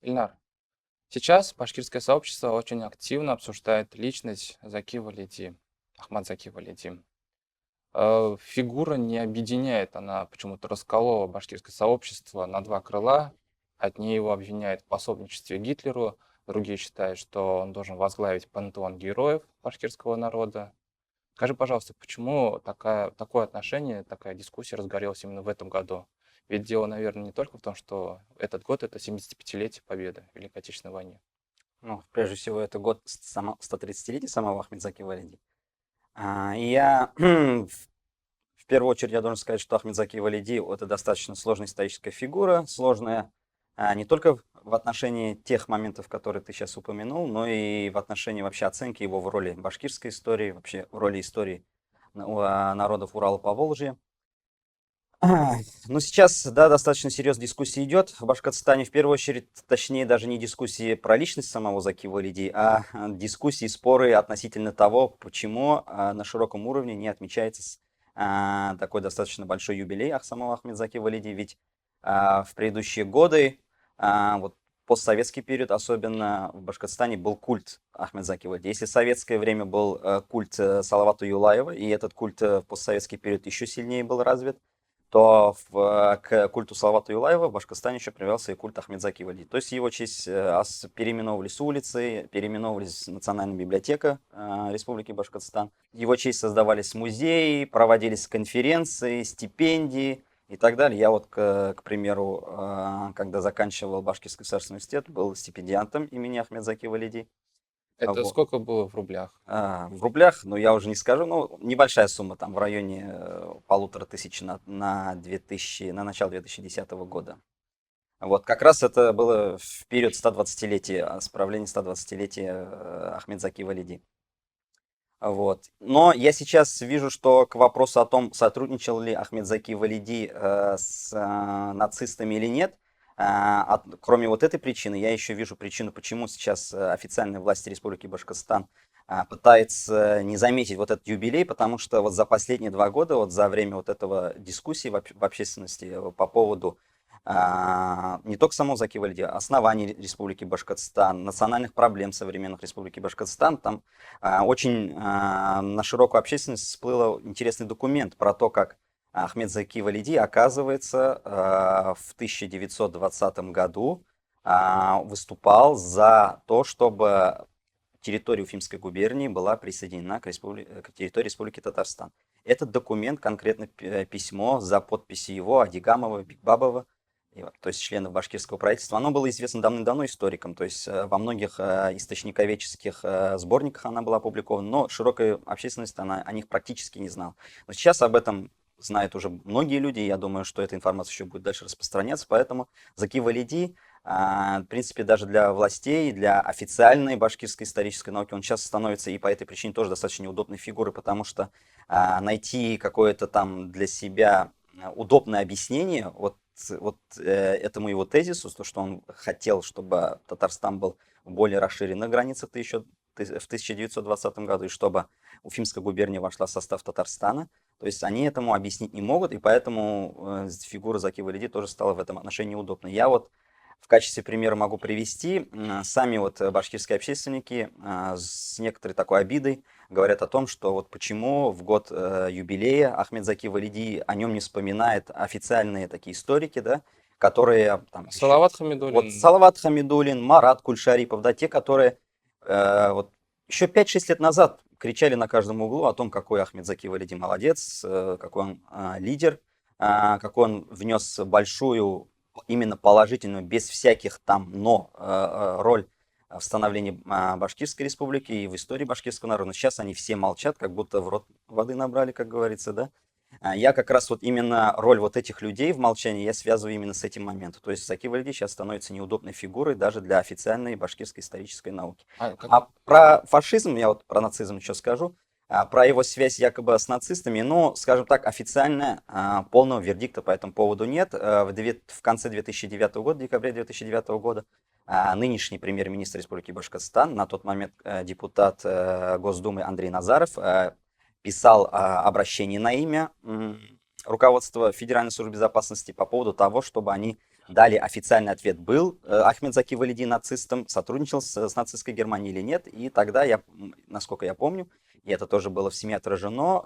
Ильнар, сейчас башкирское сообщество очень активно обсуждает личность Заки Валиди, Ахмад Заки Валиди. Фигура не объединяет, она почему-то расколола башкирское сообщество на два крыла. Одни его обвиняют в пособничестве Гитлеру, другие считают, что он должен возглавить пантеон героев башкирского народа. Скажи, пожалуйста, почему такое отношение, такая дискуссия разгорелась именно в этом году? Ведь дело, наверное, не только в том, что этот год — это 75-летие Победы в Великой Отечественной войне. Ну, прежде всего, это год 130-летия самого Ахмедзаки Валиди. И я, в первую очередь, я должен сказать, что Ахмедзаки Валиди — это достаточно сложная историческая фигура, сложная не только в отношении тех моментов, которые ты сейчас упомянул, но и в отношении вообще оценки его в роли башкирской истории, вообще в роли истории народов Урала, Поволжья. Ну, сейчас, да, достаточно серьезная дискуссия идет в Башкортостане. В первую очередь, точнее, даже не дискуссии про личность самого Заки Валиди, а дискуссии, споры относительно того, почему на широком уровне не отмечается такой достаточно большой юбилей самого Ахмедзаки Валиди. Ведь в предыдущие годы, вот постсоветский период, особенно в Башкортостане, был культ Ахмедзаки Валиди. Если в советское время был культ Салавата Юлаева, и этот культ в постсоветский период еще сильнее был развит, то к культу Салавата Юлаева в Башкортостане еще привелся и культ Ахмедзаки Валиди. То есть его честь переименовывались улицы, переименовывались Национальная библиотека Республики Башкортостан. В его честь создавались музеи, проводились конференции, стипендии и так далее. Я вот, к примеру, когда заканчивал Башкирский государственный университет, был стипендиантом имени Ахмедзаки Валиди. Это Вот. сколько было в рублях? В рублях, ну, я уже не скажу, ну, небольшая сумма, там, в районе 1500 на начало 2010 года. Вот, как раз это было в период 120-летия, справления 120-летия Ахмедзаки Валиди. Вот. Но я сейчас вижу, что к вопросу о том, сотрудничал ли Ахмедзаки Валиди с нацистами или нет, кроме вот этой причины, я еще вижу причину, почему сейчас официальные власти Республики Башкортостан пытается не заметить вот этот юбилей, потому что вот за последние 2 года, вот за время вот этого дискуссии в общественности по поводу не только самого Заки Валиди, а оснований Республики Башкортостан, национальных проблем современных Республики Башкортостан, там очень на широкую общественность всплыл интересный документ про то, как Ахмед Заки Валиди, оказывается, в 1920 году выступал за то, чтобы территория Уфимской губернии была присоединена к территории Республики Татарстан. Этот документ, конкретно письмо за подписью его, Адигамова, Бигбабова, то есть членов башкирского правительства, оно было известно давным-давно историкам, то есть во многих источниковедческих сборниках она была опубликована, но широкая общественность о них практически не знала. Но сейчас об этом знают уже многие люди, и я думаю, что эта информация еще будет дальше распространяться, поэтому Заки Валиди, в принципе, даже для властей, для официальной башкирской исторической науки, он сейчас становится и по этой причине тоже достаточно неудобной фигурой, потому что найти какое-то там для себя удобное объяснение этому его тезису, то, что он хотел, чтобы Татарстан был в более расширенных границах еще в 1920 году, и чтобы Уфимская губерния вошла в состав Татарстана. То есть они этому объяснить не могут, и поэтому фигура Заки Валиди тоже стала в этом отношении удобной. Я вот в качестве примера могу привести, сами вот башкирские общественники с некоторой такой обидой говорят о том, что вот почему в год юбилея Ахмед Заки Валиди о нем не вспоминает официальные такие историки, да, которые там еще... Салават Вот Хамидуллин. Салават Хамидуллин, Марат Кульшарипов, да, те, которые вот еще 5-6 лет назад кричали на каждом углу о том, какой Ахмед Заки Валиди молодец, какой он лидер, какой он внес большую, именно положительную, без всяких там «но» роль в становлении Башкирской республики и в истории башкирского народа. Но сейчас они все молчат, как будто в рот воды набрали, как говорится, да. Я как раз вот именно роль вот этих людей в молчании я связываю именно с этим моментом. То есть Заки Валиди сейчас становится неудобной фигурой даже для официальной башкирской исторической науки. А про фашизм, я вот про нацизм еще скажу, про его связь якобы с нацистами, ну, скажем так, официально полного вердикта по этому поводу нет. В конце 2009 года, декабря 2009 года, нынешний премьер-министр Республики Башкортостан, на тот момент депутат Госдумы Андрей Назаров, писал обращение на имя руководства Федеральной службы безопасности по поводу того, чтобы они Далее официальный ответ был, Ахмед Заки Валиди нацистом, сотрудничал с нацистской Германией или нет. И тогда, насколько я помню, и это тоже было в СМИ отражено,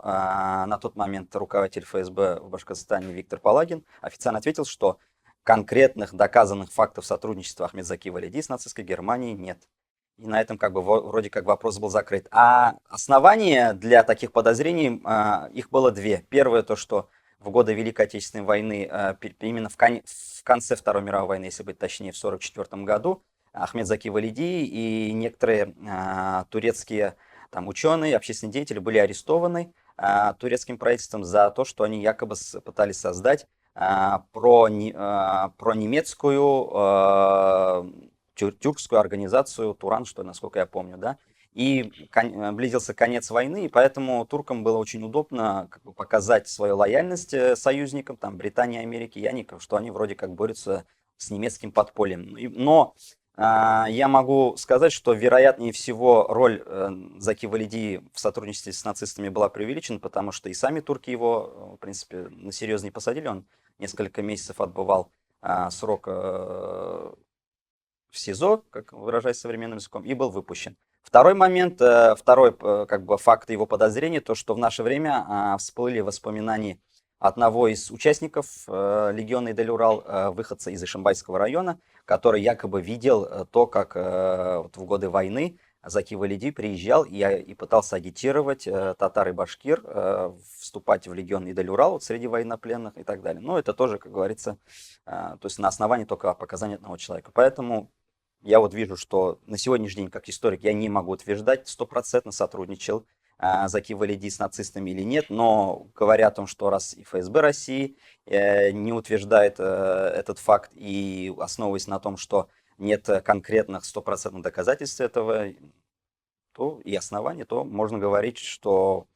на тот момент руководитель ФСБ в Башкортостане Виктор Палагин официально ответил, что конкретных доказанных фактов сотрудничества Ахмед Заки Валиди с нацистской Германией нет. И на этом как бы вроде как вопрос был закрыт. А основания для таких подозрений, их было две. Первое, то, что в годы Великой Отечественной войны, именно в конце Второй мировой войны, если быть точнее, в 1944 году, Ахмед Заки Валиди и некоторые турецкие там, ученые, общественные деятели были арестованы турецким правительством за то, что они якобы пытались создать пронемецкую тюркскую организацию Туран, что насколько я помню, да. И близился конец войны, и поэтому туркам было очень удобно как бы показать свою лояльность союзникам, там, Британии, Америки, что они вроде как борются с немецким подпольем. Но я могу сказать, что вероятнее всего роль Заки Валиди в сотрудничестве с нацистами была преувеличена, потому что и сами турки его, в принципе, на серьезно не посадили. Он несколько месяцев отбывал срок в СИЗО, как выражаясь современным языком, и был выпущен. Второй момент, второй как бы факт его подозрения, то, что в наше время всплыли воспоминания одного из участников легиона Идель-Урал, выходца из Ишимбайского района, который якобы видел то, как вот в годы войны Заки Валиди приезжал и пытался агитировать татар и башкир вступать в легион Идель-Урал вот, среди военнопленных и так далее. Но это тоже, как говорится, то есть на основании только показаний одного человека. Поэтому я вот вижу, что на сегодняшний день, как историк, я не могу утверждать, стопроцентно сотрудничал Заки Валиди с нацистами или нет, но говоря о том, что раз и ФСБ России не утверждает этот факт и основываясь на том, что нет конкретных стопроцентных доказательств этого, то и оснований, то можно говорить, что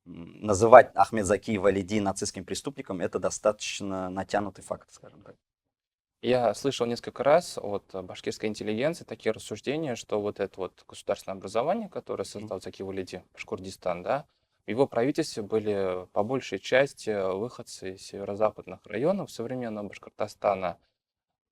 называть Ахмед Заки Валиди нацистским преступником это достаточно натянутый факт, скажем так. Я слышал несколько раз от башкирской интеллигенции такие рассуждения, что вот это вот государственное образование, которое создал Заки Валиди, Башкортостан, да, в его правительстве были по большей части выходцы из северо-западных районов современного Башкортостана.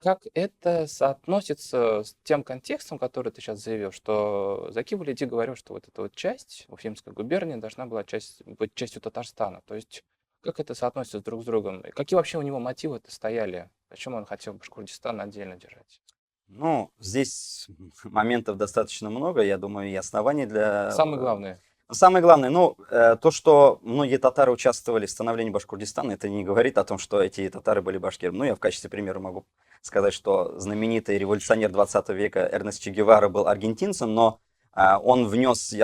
Как это соотносится с тем контекстом, который ты сейчас заявил, что Заки Валиди говорил, что вот эта вот часть Уфимской губернии должна была быть частью Татарстана. То есть как это соотносится друг с другом? И какие вообще у него мотивы-то стояли? Зачем он хотел Башкортостан отдельно держать? Ну, здесь моментов достаточно много, я думаю, и оснований для... Самое главное. Самое главное, ну, то, что многие татары участвовали в становлении Башкортостана, это не говорит о том, что эти татары были башкирами. Ну, я в качестве примера могу сказать, что знаменитый революционер 20 века Эрнест Че Гевара был аргентинцем, но он внес,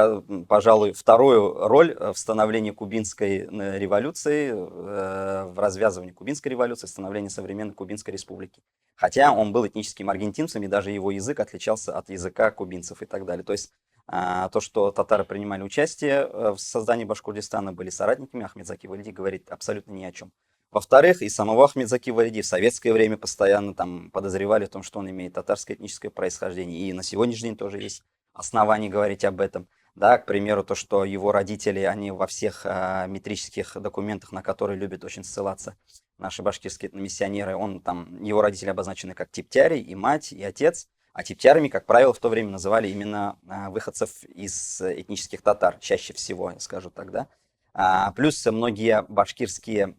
пожалуй, вторую роль в становлении кубинской революции, в развязывании кубинской революции, в становлении современной Кубинской республики. Хотя он был этническим аргентинцем, и даже его язык отличался от языка кубинцев и так далее. То есть то, что татары принимали участие в создании Башкортостана, были соратниками Ахмед Заки Валиди, говорит абсолютно ни о чем. Во-вторых, и самого Ахмед Заки Валиди в советское время постоянно там подозревали в том, что он имеет татарское этническое происхождение. И на сегодняшний день тоже есть основания говорить об этом. Да, к примеру, то, что его родители, они во всех метрических документах, на которые любят очень ссылаться наши башкирские миссионеры, его родители обозначены как Типтярий, и мать, и отец. А типтярами, как правило, в то время называли именно выходцев из этнических татар, чаще всего, я скажу так, да. Плюс многие башкирские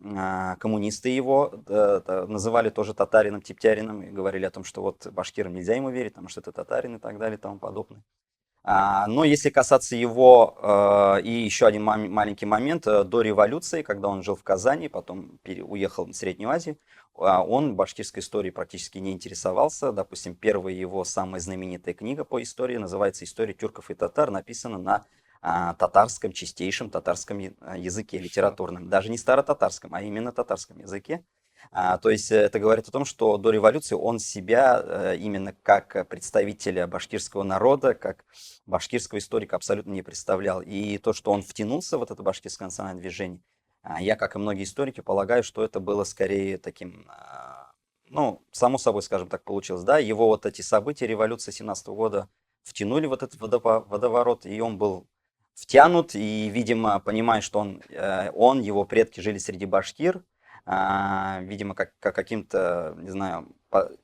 коммунисты его называли тоже татарином, типтярином, и говорили о том, что вот башкирам нельзя ему верить, потому что это татарин и так далее и тому подобное. Но если касаться его, и еще один маленький момент, до революции, когда он жил в Казани, потом уехал в Среднюю Азию, он башкирской историей практически не интересовался. Допустим, первая его самая знаменитая книга по истории называется «История тюрков и татар», написана на татарском, чистейшем татарском языке литературном. Даже не старотатарском, а именно татарском языке. То есть это говорит о том, что до революции он себя именно как представителя башкирского народа, как башкирского историка абсолютно не представлял. И то, что он втянулся в это башкирское национальное движение, я, как и многие историки, полагаю, что это было скорее таким, ну, само собой, скажем так, получилось, да, его вот эти события революции 17 года втянули в этот водоворот, и он был втянут, и, видимо, понимая, что его предки жили среди башкир, видимо, как каким-то, не знаю,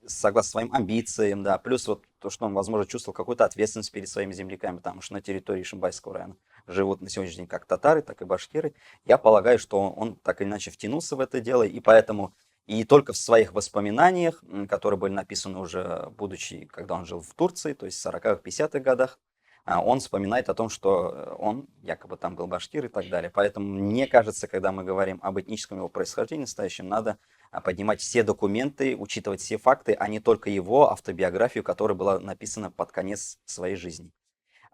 согласно своим амбициям, да, плюс вот то, что он, возможно, чувствовал какую-то ответственность перед своими земляками, потому что на территории Ишимбайского района живут на сегодняшний день как татары, так и башкиры. Я полагаю, что он так или иначе втянулся в это дело, и поэтому и только в своих воспоминаниях, которые были написаны уже, будучи, когда он жил в Турции, то есть в 40-х, 50-х годах, он вспоминает о том, что он якобы там был башкир и так далее. Поэтому мне кажется, когда мы говорим об этническом его происхождении настоящем, надо поднимать все документы, учитывать все факты, а не только его автобиографию, которая была написана под конец своей жизни.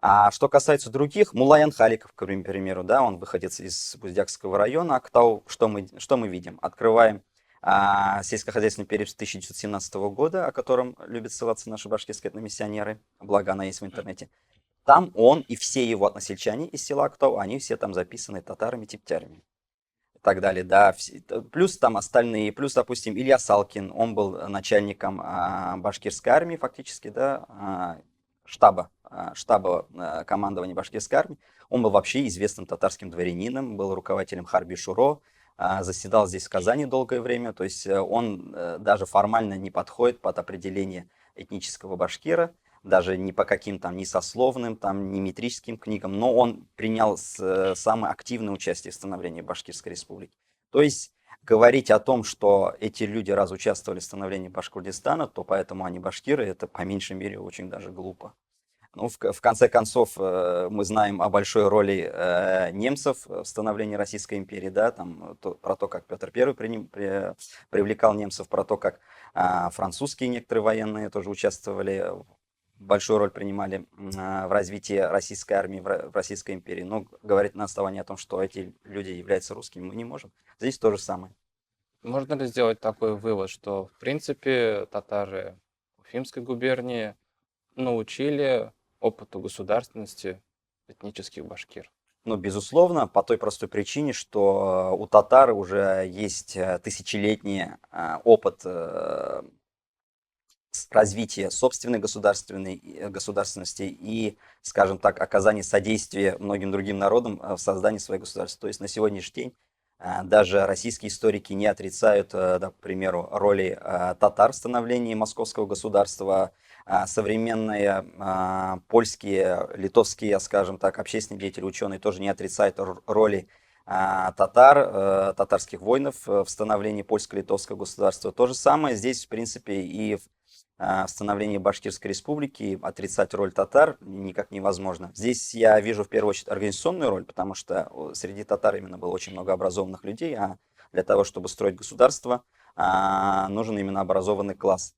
А что касается других, Мулаян Халиков, к примеру, да, он выходец из Буздякского района, Актау, что мы видим? Открываем сельскохозяйственный период 1917 года, о котором любят ссылаться наши башкирские этномиссионеры, благо она есть в интернете. Там он и все его односельчане из села Актау, они все там записаны татарами, типтярами и так далее, да. Плюс там остальные, плюс, допустим, Илья Салкин, он был начальником башкирской армии фактически, да, штаба командования башкирской армии. Он был вообще известным татарским дворянином, был руководителем Харби Шуро, заседал здесь в Казани долгое время, то есть он даже формально не подходит под определение этнического башкира, даже ни по каким там ни сословным, там, ни метрическим книгам, но он принял самое активное участие в становлении Башкирской республики. То есть говорить о том, что эти люди раз участвовали в становлении Башкортостана, то поэтому они башкиры, это по меньшей мере очень даже глупо. Ну, в конце концов, мы знаем о большой роли немцев в становлении Российской империи, да, там, про то, как Петр I привлекал немцев, про то, как французские некоторые военные тоже участвовали, большую роль принимали в развитии российской армии, в Российской империи. Но говорить на основании о том, что эти люди являются русскими, мы не можем. Здесь то же самое. Можно ли сделать такой вывод, что, в принципе, татары Уфимской губернии научили опыту государственности этнических башкир? Ну, безусловно, по той простой причине, что у татар уже есть тысячелетний опыт развития собственной государственности и, скажем так, оказания содействия многим другим народам в создании своей государства. То есть на сегодняшний день даже российские историки не отрицают, да, к примеру, роли татар в становлении московского государства. Современные польские, литовские, скажем так, общественные деятели, ученые тоже не отрицают роли татарских воинов в становлении польско-литовского государства. То же самое здесь, в принципе, и в становлении Башкирской республики отрицать роль татар никак невозможно. Здесь я вижу в первую очередь организационную роль, потому что среди татар именно было очень много образованных людей, а для того, чтобы строить государство, нужен именно образованный класс.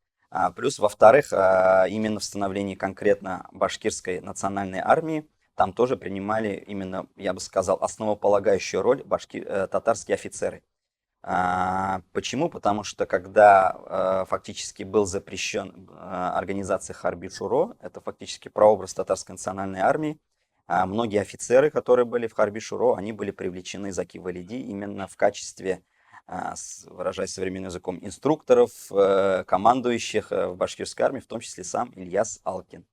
Плюс, во-вторых, именно в становлении конкретно башкирской национальной армии там тоже принимали именно, я бы сказал, основополагающую роль татарские офицеры. Почему? Потому что когда фактически был запрещен организация Харби-Шуро, это фактически прообраз татарской национальной армии, многие офицеры, которые были в Харби-Шуро, они были привлечены Заки Валиди именно в качестве, выражаясь современным языком, инструкторов, командующих в башкирской армии, в том числе сам Ильяс Алкин.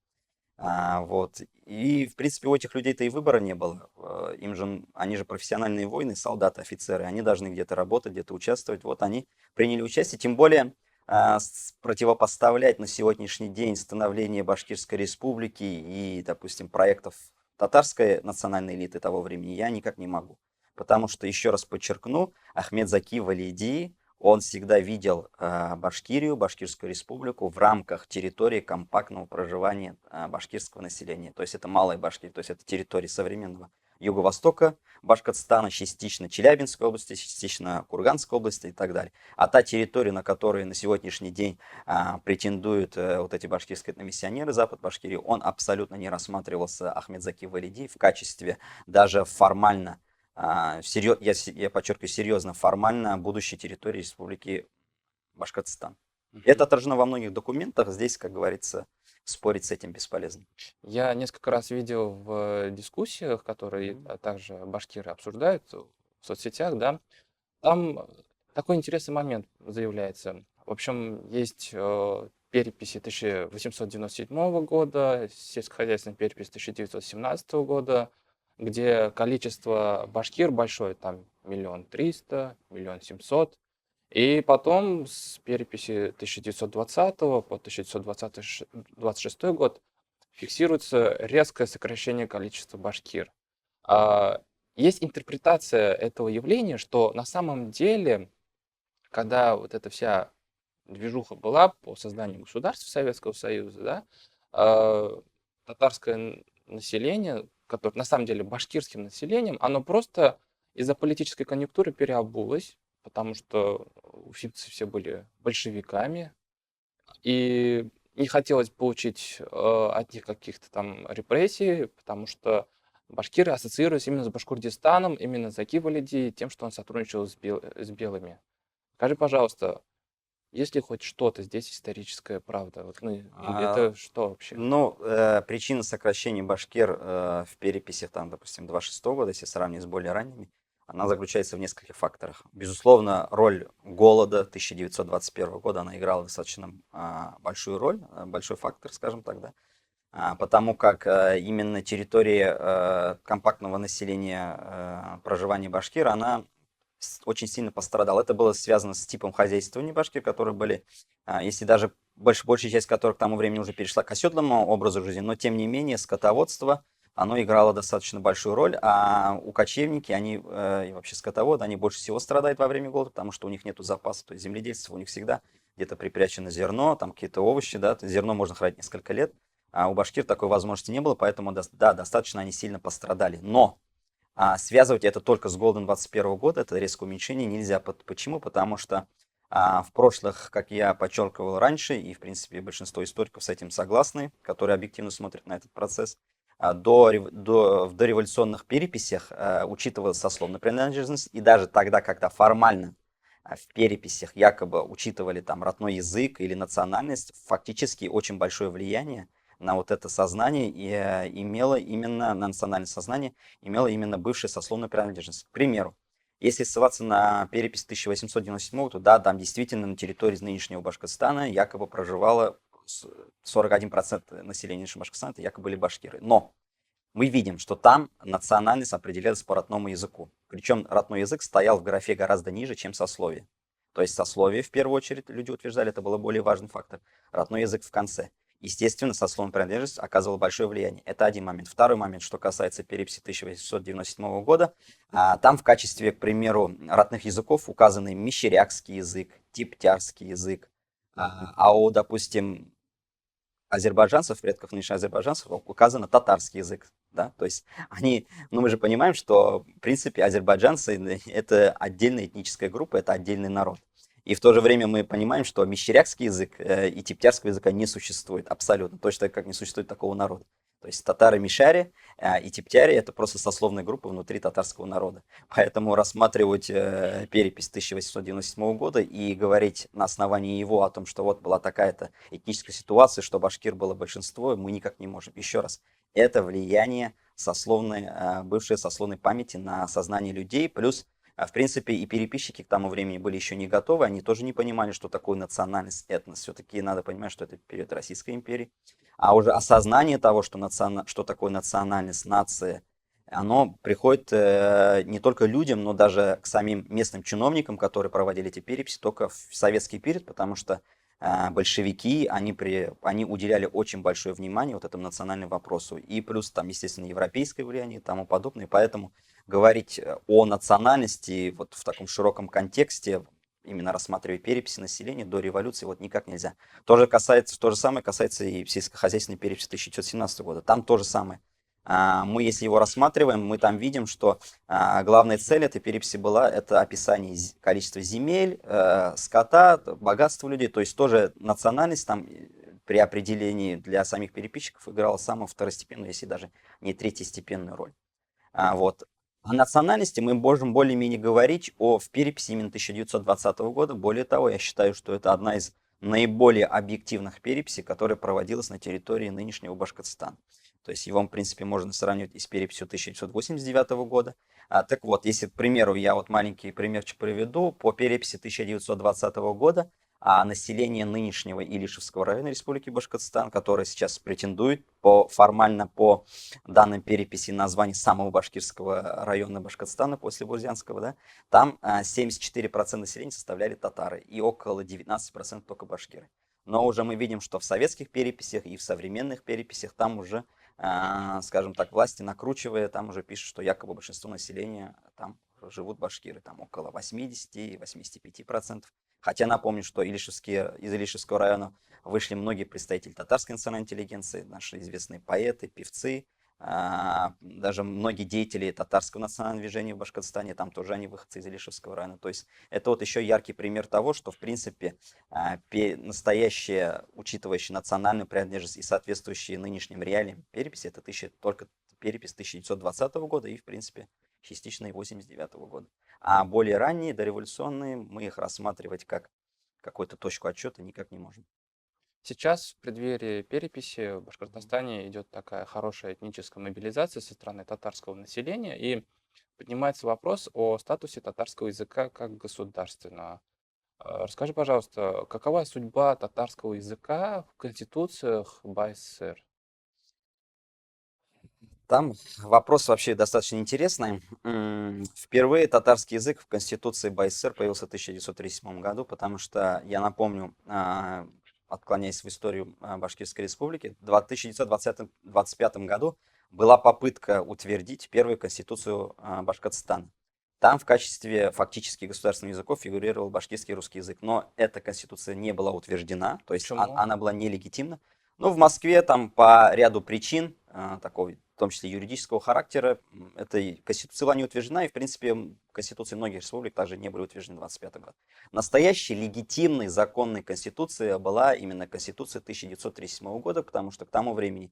Вот. И, в принципе, у этих людей-то и выбора не было. Они же профессиональные воины, солдаты, офицеры. Они должны где-то работать, где-то участвовать. Вот они приняли участие. Тем более противопоставлять на сегодняшний день становление Башкирской республики и, допустим, проектов татарской национальной элиты того времени я никак не могу. Потому что, еще раз подчеркну, Ахмед Заки Валиди, он всегда видел Башкирию, Башкирскую республику в рамках территории компактного проживания башкирского населения. То есть это Малая Башкирия, то есть это территория современного юго-востока Башкортостана, частично Челябинской области, частично Курганской области и так далее. А та территория, на которую на сегодняшний день претендуют вот эти башкирские миссионеры, Запад Башкирии, он абсолютно не рассматривался Ахмед Заки Валиди в качестве даже формально, я подчеркиваю, серьезно, формально будущей территории Республики Башкортостан. Это отражено во многих документах, здесь, как говорится, спорить с этим бесполезно. Я несколько раз видел в дискуссиях, которые также башкиры обсуждают в соцсетях, да, там такой интересный момент заявляется. В общем, есть переписи 1897 года, сельскохозяйственная перепись 1917 года, где количество башкир большое, там 1 300 000, 1 700 000. И потом с переписи 1920 по 1926 год фиксируется резкое сокращение количества башкир. А, Есть интерпретация этого явления, что на самом деле, когда вот эта вся движуха была по созданию государства Советского Союза, да, татарское население, которое на самом деле башкирским населением, оно просто из-за политической конъюнктуры переобулось, потому что уфимцы все были большевиками, и не хотелось получить от них каких-то там репрессий, потому что башкиры ассоциируются именно с Башкортостаном, именно с Заки-Валиди, тем, что он сотрудничал с белыми. Скажи, пожалуйста, есть ли хоть что-то здесь историческая правда? Вот, ну, или А, это что вообще? Ну, причина сокращения башкир в переписях, там, допустим, 26 года, если сравнивать с более ранними, она заключается в нескольких факторах. Безусловно, роль голода 1921 года, она играла достаточно большую роль, большой фактор, скажем так, да. Потому как именно территория компактного населения проживания башкир, она очень сильно пострадала. Это было связано с типом хозяйствования башкир, которые были, если даже большая часть которых к тому времени уже перешла к оседлому образу жизни, но тем не менее скотоводство, оно играло достаточно большую роль, а у кочевники, они и вообще скотоводы, они больше всего страдают во время голода, потому что у них нету запаса, то есть земледельцев у них всегда где-то припрячено зерно, там какие-то овощи, да, то есть зерно можно хранить несколько лет, а у башкир такой возможности не было, поэтому, да, достаточно они сильно пострадали. Но связывать это только с голодом 21 года, это резкое уменьшение нельзя. Почему? Потому что в прошлых, как я подчеркивал раньше, и в принципе большинство историков с этим согласны, которые объективно смотрят на этот процесс, в дореволюционных переписях учитывалась сословная принадлежность, и даже тогда, когда формально в переписях якобы учитывали там родной язык или национальность, фактически очень большое влияние на вот это сознание и имело именно, на национальное сознание, имела именно бывшая сословная принадлежность. К примеру, если ссылаться на перепись 1897, то да, там действительно на территории нынешнего Башкортостана якобы проживало 41% населения нынешнего Башкортостана, это якобы были башкиры. Но мы видим, что там национальность определялась по родному языку. Причем родной язык стоял в графе гораздо ниже, чем сословие. То есть сословие, в первую очередь, люди утверждали, это был более важный фактор. Родной язык в конце. Естественно, сословная принадлежность оказывала большое влияние. Это один момент. Второй момент, что касается переписи 1897 года. Там в качестве, к примеру, родных языков указаны мещерякский язык, типтярский язык. Допустим, азербайджанцев, предков нынешних азербайджанцев, указано татарский язык. Да? То есть они, ну мы же понимаем, что в принципе азербайджанцы это отдельная этническая группа, это отдельный народ. И в то же время мы понимаем, что мещерякский язык и типтярского языка не существует абсолютно, точно так, как не существует такого народа. То есть татары-мишари и типтяри это просто сословная группа внутри татарского народа. Поэтому рассматривать перепись 1897 года и говорить на основании его о том, что вот была такая-то этническая ситуация, что башкир было большинство, мы никак не можем. Еще раз, это влияние сословной, бывшей сословной памяти на сознание людей, плюс в принципе, и переписчики к тому времени были еще не готовы, они тоже не понимали, что такое национальность, этнос. Все-таки надо понимать, что это период Российской империи. А уже осознание того, что такое национальность, нация, оно приходит не только людям, но даже к самим местным чиновникам, которые проводили эти переписи, только в советский период, потому что большевики, они уделяли очень большое внимание вот этому национальному вопросу. И плюс там, естественно, европейское влияние и тому подобное. Поэтому говорить о национальности вот в таком широком контексте, именно рассматривая переписи населения до революции, вот никак нельзя. То же самое касается и сельскохозяйственной переписи 1917 года. Там то же самое. Мы, если его рассматриваем, мы там видим, что главная цель этой переписи была это описание количества земель, скота, богатства людей, то есть тоже национальность там при определении для самих переписчиков играла самую второстепенную, если даже не третьестепенную роль. Вот. О национальности мы можем более-менее говорить в переписи именно 1920 года. Более того, я считаю, что это одна из наиболее объективных переписей, которая проводилась на территории нынешнего Башкортостана. То есть его, в принципе, можно сравнивать и с переписью 1989 года. Так вот, если, к примеру, я вот маленький примерчик приведу, по переписи 1920 года население нынешнего Илишевского района Республики Башкортостан, которое сейчас претендует формально по данным переписи на название самого башкирского района Башкортостана после Бурзянского, да, там 74% населения составляли татары и около 19% только башкиры. Но уже мы видим, что в советских переписях и в современных переписях там уже, скажем так, власти накручивая, там уже пишут, что якобы большинство населения там живут башкиры, там около 80-85%. Хотя напомню, что из Илишевского района вышли многие представители татарской национальной интеллигенции, наши известные поэты, певцы, даже многие деятели татарского национального движения в Башкортостане, там тоже они выходцы из Илишевского района. То есть это вот еще яркий пример того, что в принципе настоящая, учитывающая национальную принадлежность и соответствующие нынешним реалиям переписи, это только перепись 1920 года и в принципе частично и 1989 года. А более ранние, дореволюционные, мы их рассматривать как какую-то точку отсчета никак не можем. Сейчас в преддверии переписи в Башкортостане идет такая хорошая этническая мобилизация со стороны татарского населения, и поднимается вопрос о статусе татарского языка как государственного. Расскажи, пожалуйста, какова судьба татарского языка в конституциях БССР? Там вопрос вообще достаточно интересный. Впервые татарский язык в Конституции БССР появился в 1937 году, потому что, я напомню, отклоняясь в историю Башкирской республики, в 1925 году была попытка утвердить первую Конституцию Башкортостана. Там в качестве фактически государственных языков фигурировал башкирский и русский язык, но эта Конституция не была утверждена, то есть Почему? она была нелегитимна. Но в Москве там по ряду причин, такого, в том числе юридического характера, эта Конституция была не утверждена, и, в принципе, Конституции многих республик также не были утверждены в 1925 году. Настоящей легитимной законной Конституцией была именно Конституция 1937 года, потому что к тому времени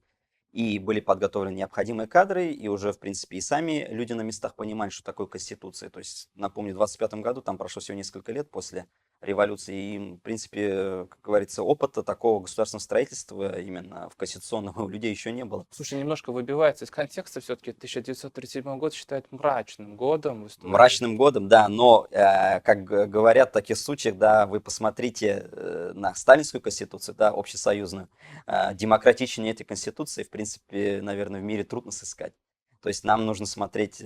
и были подготовлены необходимые кадры, и уже, в принципе, и сами люди на местах понимали, что такое Конституция. То есть, напомню, в 1925 году, там прошло всего несколько лет после революции, и, в принципе, как говорится, опыта такого государственного строительства именно в конституционном у людей еще не было. Слушай, немножко выбивается из контекста, все-таки 1937 год считают мрачным годом в истории. Мрачным годом, да, но, как говорят в таких случаях, да, вы посмотрите на Сталинскую конституцию, да, общесоюзную, демократичнее этой конституции, в принципе, наверное, в мире трудно сыскать. То есть нам нужно смотреть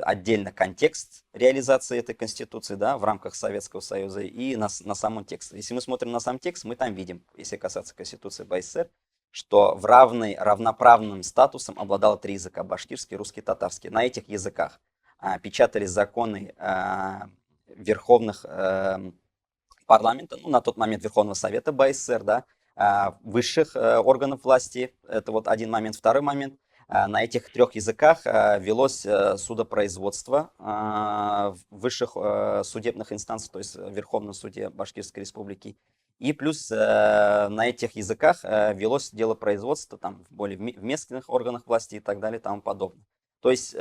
отдельно контекст реализации этой конституции, да, в рамках Советского Союза и на самом тексте. Если мы смотрим на сам текст, мы там видим, если касаться конституции БССР, что равноправным статусом обладало три языка: башкирский, русский, татарский. На этих языках печатались законы верховных парламента, ну, на тот момент Верховного Совета БССР, да, высших органов власти. Это вот один момент. Второй момент. На этих трех языках велось судопроизводство в высших судебных инстанциях, то есть в Верховном суде Башкирской Республики. И плюс на этих языках велось дело производства там, в местных органах власти и так далее и тому подобное. То есть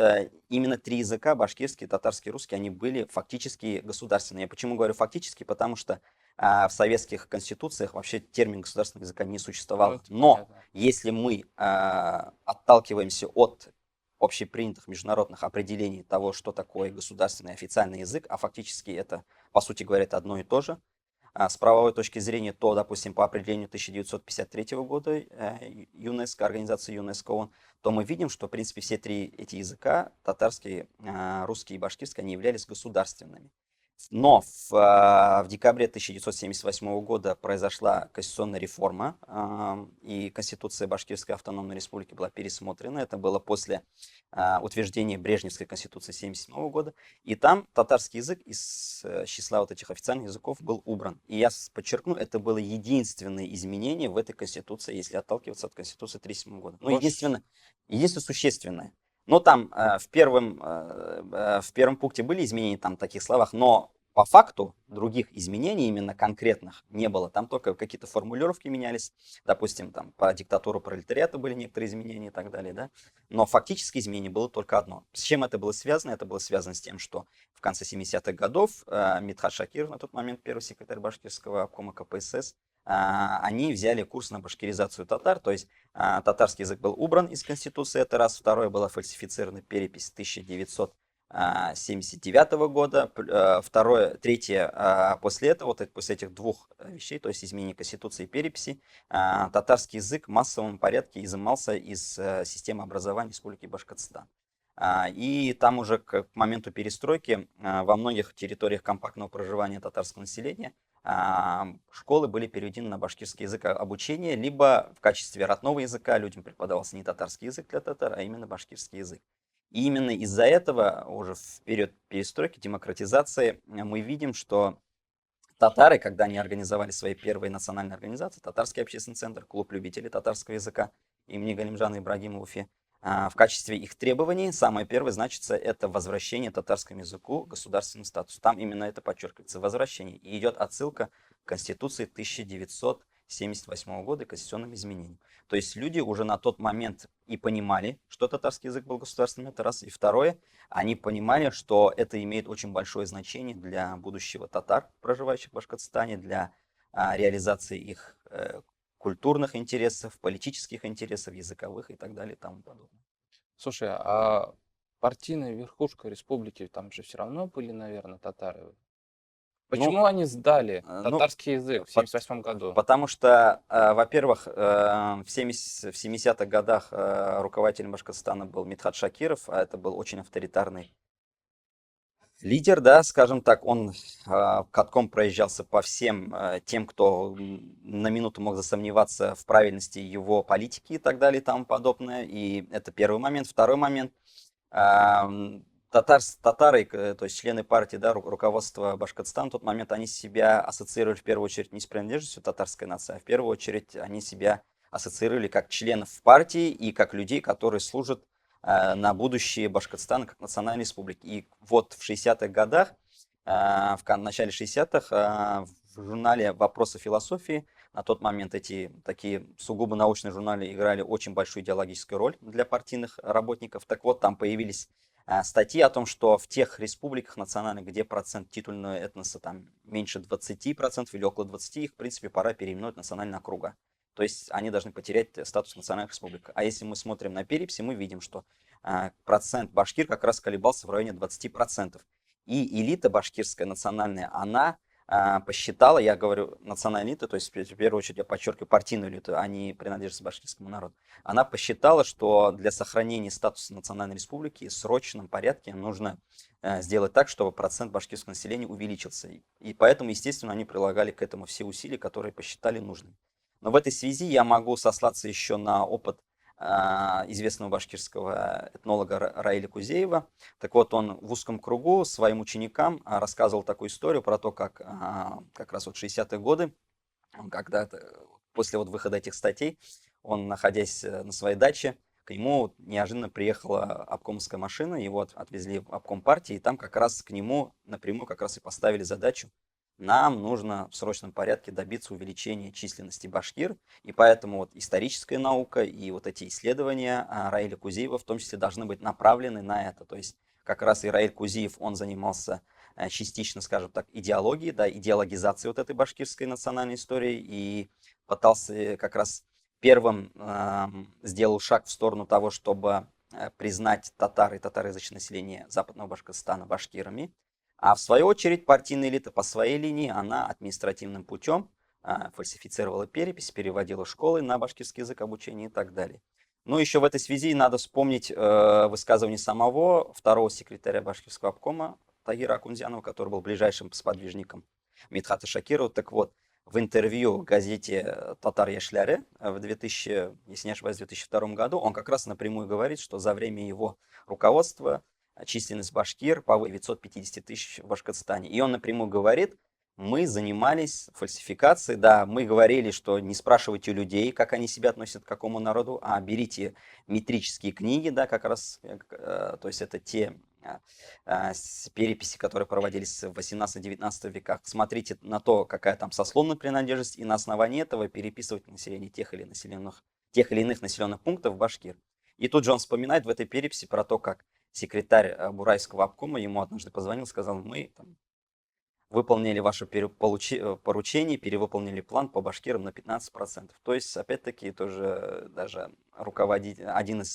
именно три языка, башкирский, татарский, русский, они были фактически государственные. Я почему говорю фактически? Потому что в советских конституциях вообще термин государственного языка не Ну, существовал. это Но понятно. если мы отталкиваемся от общепринятых международных определений того, что такое государственный официальный язык, а фактически это, по сути говоря, это одно и то же, с правовой точки зрения, то, допустим, по определению 1953 года ЮНЕСКО, организации ЮНЕСКО ООН, то мы видим, что, в принципе, все три эти языка, татарский, русский и башкирский, они являлись государственными. Но в декабре 1978 года произошла конституционная реформа, и Конституция Башкирской автономной республики была пересмотрена. Это было после утверждения Брежневской конституции 1977 года. И там татарский язык из числа вот этих официальных языков был убран. И я подчеркну, это было единственное изменение в этой конституции, если отталкиваться от конституции 1937 года. Ну, Гош, единственное существенное. Но там в первом пункте были изменения там, в таких словах, но по факту других изменений именно конкретных не было. Там только какие-то формулировки менялись. Допустим, там по диктатуру пролетариата были некоторые изменения и так далее. Да? Но фактически изменение было только одно. С чем это было связано? Это было связано с тем, что в конце 70-х годов Мидхат Шакиров, на тот момент первый секретарь башкирского обкома КПСС, они взяли курс на башкиризацию татар, то есть татарский язык был убран из Конституции, это раз. Второе, была фальсифицирована перепись 1900 79 года, второе, третье, после этого, вот после этих двух вещей, то есть изменения Конституции и переписи, татарский язык в массовом порядке изымался из системы образования Республики Башкортостан. И там уже к моменту перестройки во многих территориях компактного проживания татарского населения школы были переведены на башкирский язык обучения, либо в качестве родного языка людям преподавался не татарский язык для татар, а именно башкирский язык. И именно из-за этого уже в период перестройки, демократизации мы видим, что татары, когда они организовали свои первые национальные организации, Татарский общественный центр, клуб любителей татарского языка имени Галимжана Ибрагимова в Уфе, в качестве их требований самое первое значится это возвращение татарскому языку государственный статус. Там именно это подчеркивается, возвращение. И идет отсылка к Конституции 1978 года и конституционным изменениям. То есть люди уже на тот момент и понимали, что татарский язык был государственным, это раз. И второе, они понимали, что это имеет очень большое значение для будущего татар, проживающих в Башкортостане, для реализации их культурных интересов, политических интересов, языковых и так далее и тому подобное. Слушай, а партийная верхушка республики, там же все равно были, наверное, татары. Ну, Почему они сдали ну, татарский язык в 1978 году? потому что, во-первых, в 70-х годах руководителем Башкортостана был Мидхат Шакиров, а это был очень авторитарный лидер, да, скажем так, он катком проезжался по всем тем, кто на минуту мог засомневаться в правильности его политики и так далее и тому подобное. И это первый момент. Второй момент. Татары, то есть члены партии, да, руководство Башкортостана в тот момент, они себя ассоциировали в первую очередь не с принадлежностью татарской нации, а в первую очередь они себя ассоциировали как членов партии и как людей, которые служат на будущее Башкортостана как национальной республики. И вот в 60-х годах, в начале 60-х, в журнале «Вопросы философии», на тот момент эти такие сугубо научные журналы играли очень большую идеологическую роль для партийных работников. Так вот, там появились статьи о том, что в тех республиках национальных, где процент титульного этноса там меньше 20% или около 20%, их, в принципе, пора переименовать в национальные округа. То есть они должны потерять статус национальных республик. А если мы смотрим на переписи, мы видим, что процент башкир как раз колебался в районе 20%. И элита башкирская национальная, она посчитала, я говорю национальная элита, то есть в первую очередь я подчеркиваю партийную элиту, а не принадлежность башкирскому народу, она посчитала, что для сохранения статуса национальной республики в срочном порядке нужно сделать так, чтобы процент башкирского населения увеличился. И поэтому, естественно, они прилагали к этому все усилия, которые посчитали нужными. Но в этой связи я могу сослаться еще на опыт известного башкирского этнолога Раиля Кузеева. Так вот, он в узком кругу своим ученикам рассказывал такую историю про то, как раз вот 60-е годы, когда после вот выхода этих статей, он, находясь на своей даче, к нему неожиданно приехала обкомовская машина, его отвезли в обком партии, и там как раз к нему напрямую как раз и поставили задачу: нам нужно в срочном порядке добиться увеличения численности башкир, и поэтому вот историческая наука и вот эти исследования Раиля Кузеева в том числе должны быть направлены на это. То есть как раз и Раиль Кузеев, он занимался частично, скажем так, идеологией, да, идеологизацией вот этой башкирской национальной истории и пытался как раз первым сделал шаг в сторону того, чтобы признать татар и татароязычное население Западного Башкортостана башкирами. А в свою очередь партийная элита по своей линии, она административным путем фальсифицировала перепись, переводила школы на башкирский язык обучения и так далее. Ну, еще в этой связи надо вспомнить высказывание самого второго секретаря башкирского обкома Тагира Акунзянова, который был ближайшим сподвижником Мидхата Шакирова. Так вот, в интервью газете «Татар Яшляре» в 2000, если не ошибаюсь, в 2002 году он как раз напрямую говорит, что за время его руководства численность башкир по 950 тысяч в Башкортостане. И он напрямую говорит: мы занимались фальсификацией, да, мы говорили, что не спрашивайте у людей, как они себя относят к какому народу, а берите метрические книги, да, как раз, то есть это те переписи, которые проводились в 18-19 веках. Смотрите на то, какая там сословная принадлежность, и на основании этого переписывать население тех или иных населенных пунктов башкир. И тут же он вспоминает в этой переписи про то, как секретарь Бурайского обкома ему однажды позвонил, сказал: мы там выполнили ваше поручение, перевыполнили план по башкирам на 15%. То есть, опять-таки, тоже даже руководитель,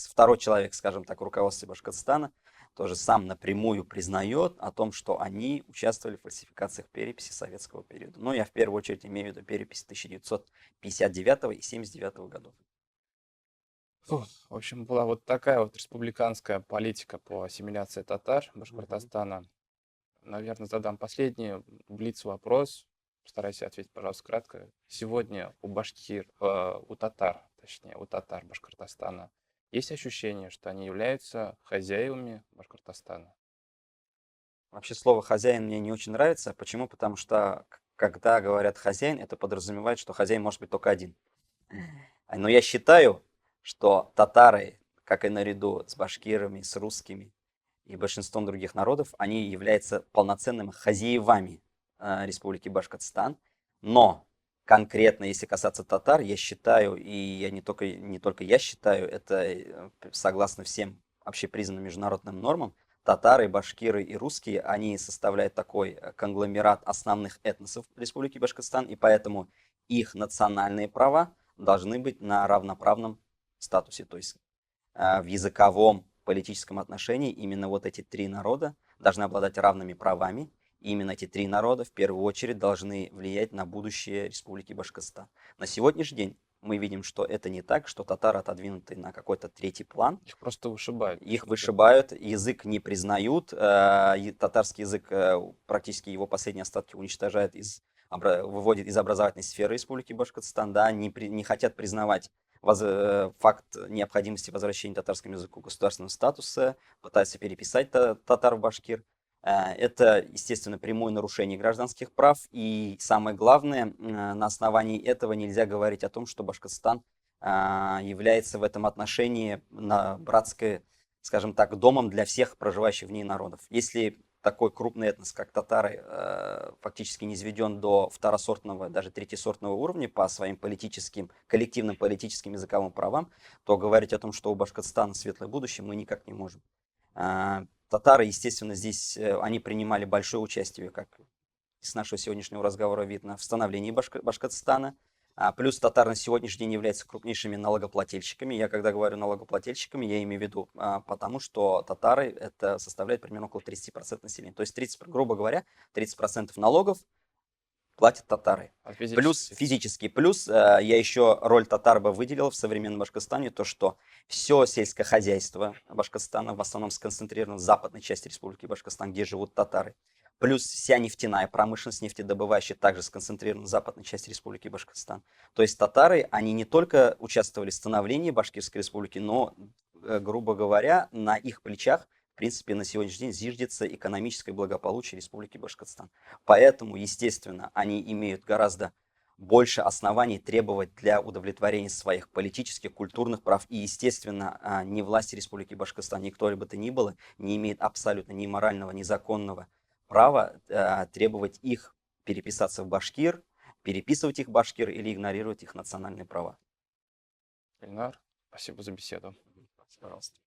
второй человек, скажем так, в руководстве Башкортостана, тоже сам напрямую признает о том, что они участвовали в фальсификациях переписи советского периода. Ну, я в первую очередь имею в виду перепись 1959 и 1979 годов. Фух, в общем, была вот такая вот республиканская политика по ассимиляции татар Башкортостана. Наверное, задам последний блиц-вопрос. Постарайся ответить, пожалуйста, кратко. Сегодня у татар, точнее, у татар Башкортостана есть ощущение, что они являются хозяевами Башкортостана? Вообще слово «хозяин» мне не очень нравится. Почему? Потому что, когда говорят «хозяин», это подразумевает, что хозяин может быть только один. Но я считаю, что татары, как и наряду с башкирами, с русскими и большинством других народов, они являются полноценными хозяевами Республики Башкортостан. Но конкретно, если касаться татар, я считаю, и я не только я считаю, это согласно всем общепризнанным международным нормам, татары, башкиры и русские, они составляют такой конгломерат основных этносов Республики Башкортостан, и поэтому их национальные права должны быть на равноправном статусе. То есть в языковом, политическом отношении именно вот эти три народа должны обладать равными правами. И именно эти три народа в первую очередь должны влиять на будущее Республики Башкортостан. На сегодняшний день мы видим, что это не так, что татары отодвинуты на какой-то третий план. Их просто вышибают. Их вышибают, язык не признают, татарский язык практически его последние остатки уничтожает, выводит из образовательной сферы Республики Башкортостан, да, не хотят признавать факт необходимости возвращения татарскому языку государственного статуса, пытаются переписать татар в башкир. Это, естественно, прямое нарушение гражданских прав. И самое главное, на основании этого нельзя говорить о том, что Башкортостан является в этом отношении братской, скажем так, домом для всех проживающих в ней народов. Если такой крупный этнос, как татары, фактически не низведен до второсортного, даже третьесортного уровня по своим коллективным политическим языковым правам, то говорить о том, что у Башкортостана светлое будущее, мы никак не можем. Татары, естественно, здесь они принимали большое участие, как с нашего сегодняшнего разговора видно, в становлении Башкортостана. Плюс татары на сегодняшний день являются крупнейшими налогоплательщиками. Я когда говорю налогоплательщиками, я имею в виду потому, что татары это составляет примерно около 30% населения. То есть, грубо говоря, 30% налогов платят татары. Плюс физический. Плюс я еще роль татар бы выделил в современном Башкортостане, то что все сельское хозяйство Башкортостана в основном сконцентрировано в западной части Республики Башкортостан, где живут татары. Плюс вся нефтяная промышленность, нефтедобывающая, также сконцентрирована в западной части Республики Башкортостан. То есть татары, они не только участвовали в становлении Башкирской республики, но, грубо говоря, на их плечах, в принципе, на сегодняшний день зиждется экономическое благополучие Республики Башкортостан. Поэтому, естественно, они имеют гораздо больше оснований требовать для удовлетворения своих политических, культурных прав. И, естественно, ни власти Республики Башкортостан, ни кто-либо то ни было, не имеет абсолютно ни морального, ни законного права требовать их переписаться в башкир, переписывать их в башкир или игнорировать их национальные права. Ильнар, спасибо за беседу. Пожалуйста.